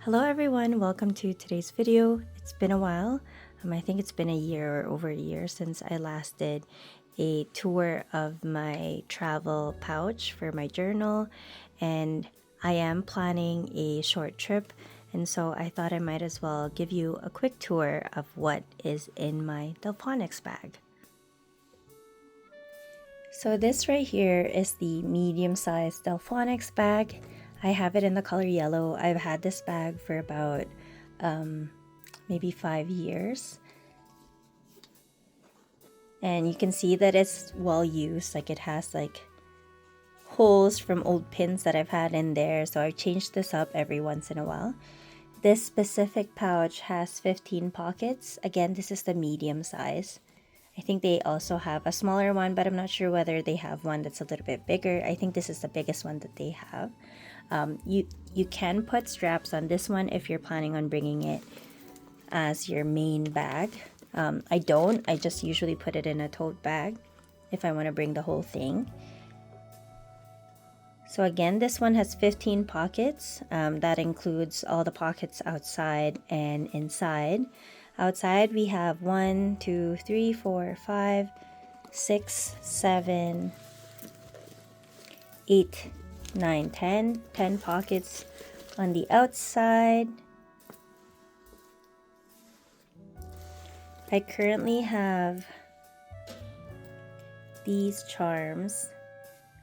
Hello everyone, welcome to today's video. It's been a while. I think it's been a year or over a year since I last did a tour of my travel pouch for my journal, and I am planning a short trip, and so I thought I might as well give you a quick tour of what is in my Delfonics bag. So this right here is the medium-sized Delfonics bag. I have it in the color yellow. I've had this bag for about maybe 5 years. And you can see that it's well used. Like, it has like holes from old pins that I've had in there. So I've changed this up every once in a while. This specific pouch has 15 pockets. Again, this is the medium size. I think they also have a smaller one, but I'm not sure whether they have one that's a little bit bigger. I think this is the biggest one that they have. You can put straps on this one if you're planning on bringing it as your main bag. I don't. I just usually put it in a tote bag if I want to bring the whole thing. So again, this one has 15 pockets. That includes all the pockets outside and inside. Outside we have 1, 2, 3, 4, 5, 6, 7, 8, 9, 10 pockets on the outside. I currently have these charms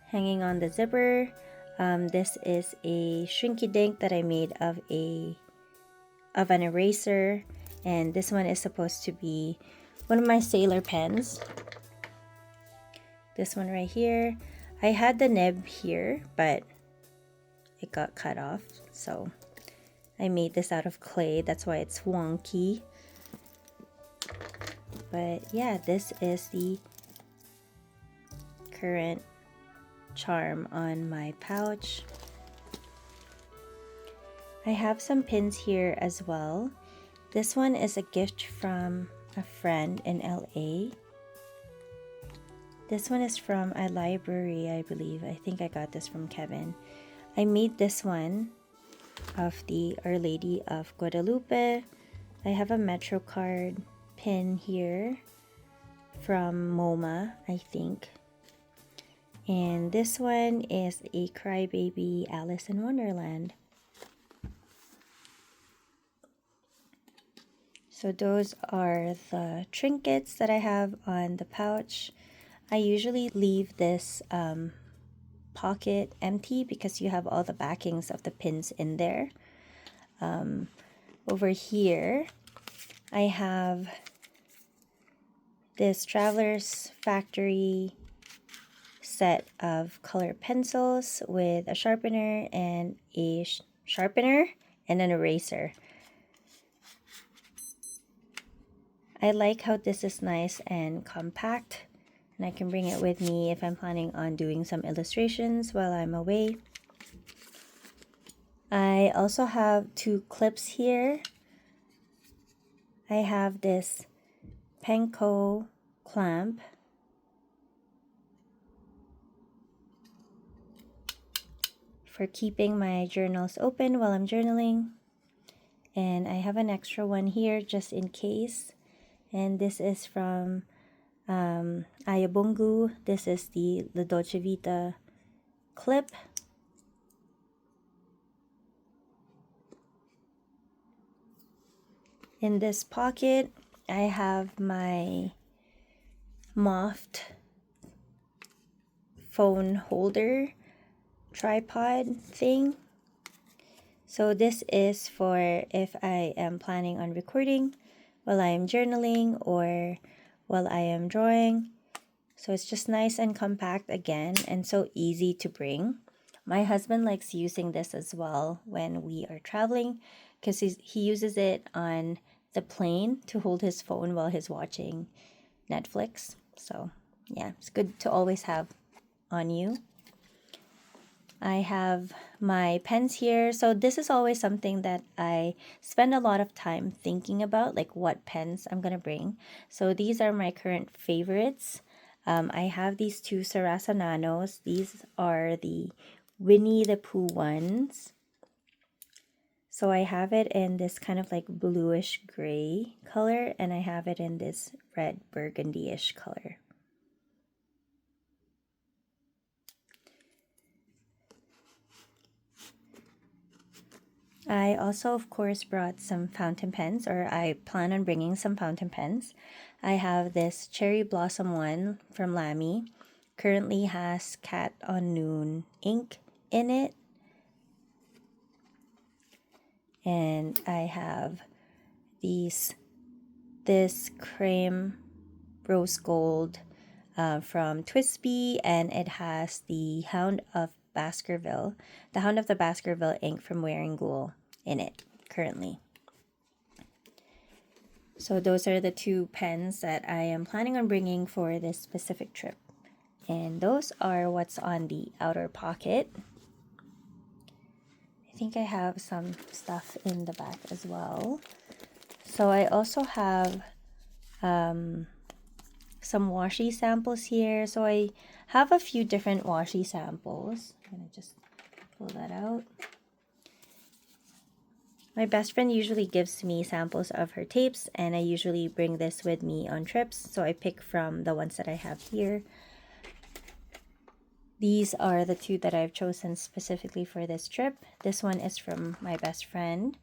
hanging on the zipper. This is a shrinky dink that I made of an eraser, and this one is supposed to be one of my sailor pens. This one right here. I had the nib here, but it got cut off, so I made this out of clay. That's why it's wonky. But yeah, this is the current charm on my pouch. I have some pins here as well. This one is a gift from a friend in LA. This one is from a library, I believe. I think I got this from Kevin. I made this one of the Our Lady of Guadalupe. I have a Metro card pin here from MoMA, I think. And this one is a Crybaby Alice in Wonderland. So those are the trinkets that I have on the pouch. I usually leave this pocket empty because you have all the backings of the pins in there. Over here, I have this Traveler's Factory set of color pencils with a sharpener and a sharpener and an eraser. I like how this is nice and compact, and I can bring it with me if I'm planning on doing some illustrations while I'm away. I also have 2 clips here. I have this Penco clamp for keeping my journals open while I'm journaling, and I have an extra one here just in case. And this is from Ayabungu. This is the La Dolce Vita clip. In this pocket, I have my moffed phone holder tripod thing. So this is for if I am planning on recording while I am journaling or while I am drawing. So it's just nice and compact again, and so easy to bring. My husband likes using this as well when we are traveling because he uses it on the plane to hold his phone while he's watching Netflix. So yeah, it's good to always have on you. I have my pens here. So this is always something that I spend a lot of time thinking about, like what pens I'm going to bring. So these are my current favorites. I have these 2 Sarasa Nanos. These are the Winnie the Pooh ones. So I have it in this kind of like bluish gray color, and I have it in this red burgundy-ish color. I also, of course, brought some fountain pens, or I plan on bringing some fountain pens. I have this Cherry Blossom one from Lamy. Currently has Cat on Noon ink in it. And I have this creme rose gold from Twisby, and it has the Hound of the Baskerville ink from Wearing Ghoul in it currently. So those are the two pens that I am planning on bringing for this specific trip. And those are what's on the outer pocket. I think I have some stuff in the back as well. So I also have some washi samples here. So I have a few different washi samples. I'm going to just pull that out. My best friend usually gives me samples of her tapes, and I usually bring this with me on trips. So I pick from the ones that I have here. These are the two that I've chosen specifically for this trip. This one is from my best friend,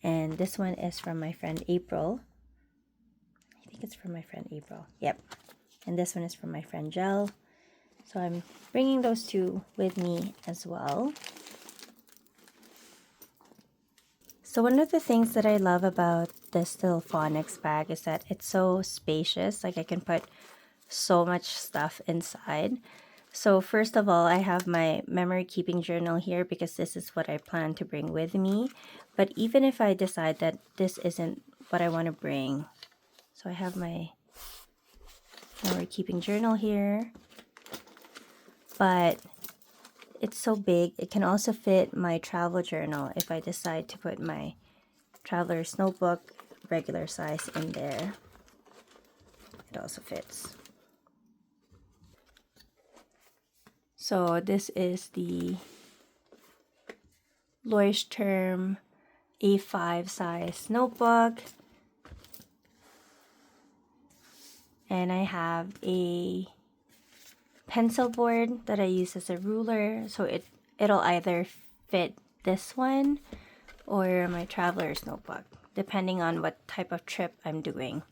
and this one is from my friend April. I think it's from my friend April. Yep. And this one is from my friend Jel. So I'm bringing those two with me as well. So one of the things that I love about this Delfonics bag is that it's so spacious. Like I can put so much stuff inside. So first of all, I have my memory keeping journal here because this is what I plan to bring with me. But even if I decide that this isn't what I want to bring, so I have my memory keeping journal here, but it's so big, it can also fit my travel journal if I decide to put my traveler's notebook regular size in there. It also fits. So this is the Leuchtturm A5 size notebook. And I have a pencil board that I use as a ruler. So it'll either fit this one or my traveler's notebook, depending on what type of trip I'm doing.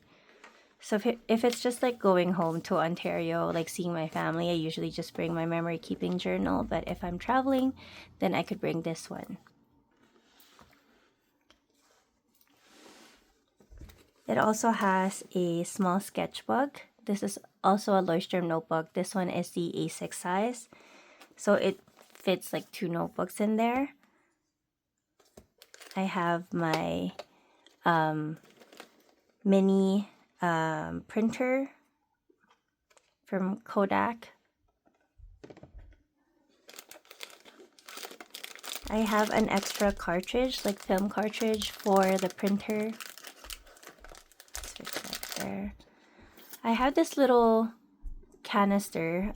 So if it's just like going home to Ontario, like seeing my family, I usually just bring my memory keeping journal. But if I'm traveling, then I could bring this one. It also has a small sketchbook. This is also a Leuchtturm notebook. This one is the A6 size. So it fits like 2 notebooks in there. I have my mini printer from Kodak. I have an extra cartridge, like film cartridge for the printer. Let's fix that there. I have this little canister,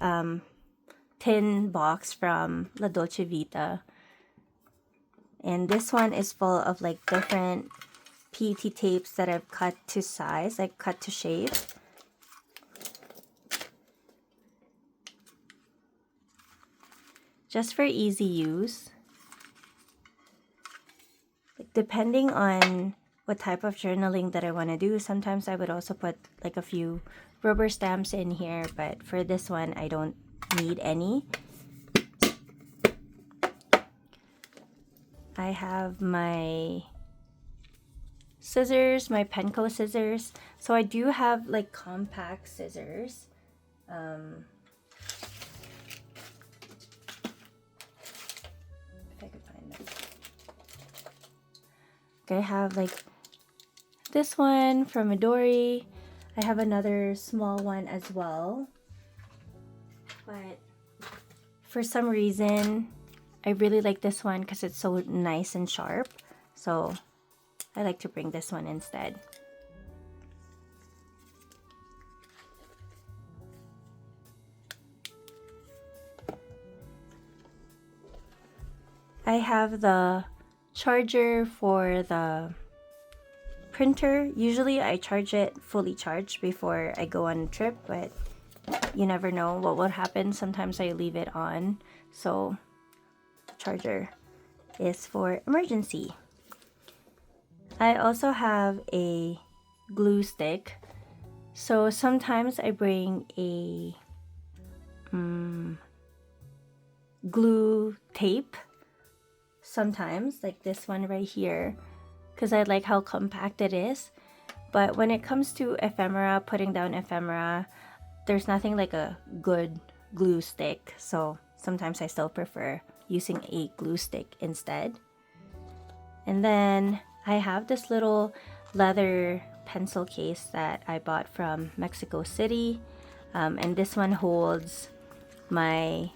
tin box from La Dolce Vita. And this one is full of like different PET tapes that I've cut to size, like cut to shape. Just for easy use. Depending on what type of journaling that I want to do, sometimes I would also put like a few rubber stamps in here, but for this one I don't need any. I have my scissors, my Penco scissors. So I do have like compact scissors. If I could find them. I have like this one from Midori. I have another small one as well. But for some reason, I really like this one because it's so nice and sharp. So I like to bring this one instead. I have the charger for the printer. Usually I charge it fully charged before I go on a trip, but you never know what will happen. Sometimes I leave it on, so charger is for emergency. I also have a glue stick, so sometimes I bring a glue tape, sometimes like this one right here, because I like how compact it is. But when it comes to ephemera, putting down ephemera, there's nothing like a good glue stick, so sometimes I still prefer using a glue stick instead. And then I have this little leather pencil case that I bought from Mexico City, and this one holds my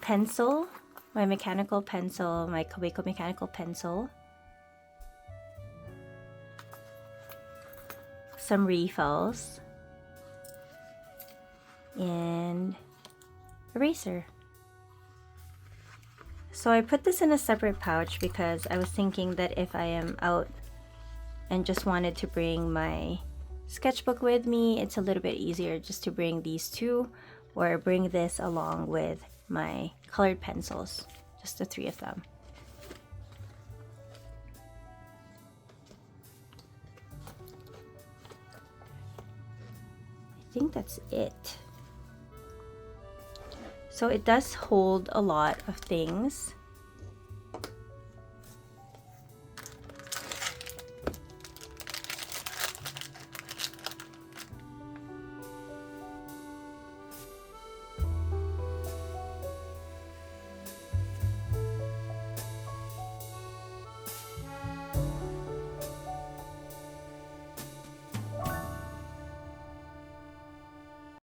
pencil, my mechanical pencil, my Kaweco mechanical pencil, some refills, and eraser. So I put this in a separate pouch because I was thinking that if I am out and just wanted to bring my sketchbook with me, it's a little bit easier just to bring these two, or bring this along with my colored pencils, just the three of them. I think that's it. So it does hold a lot of things.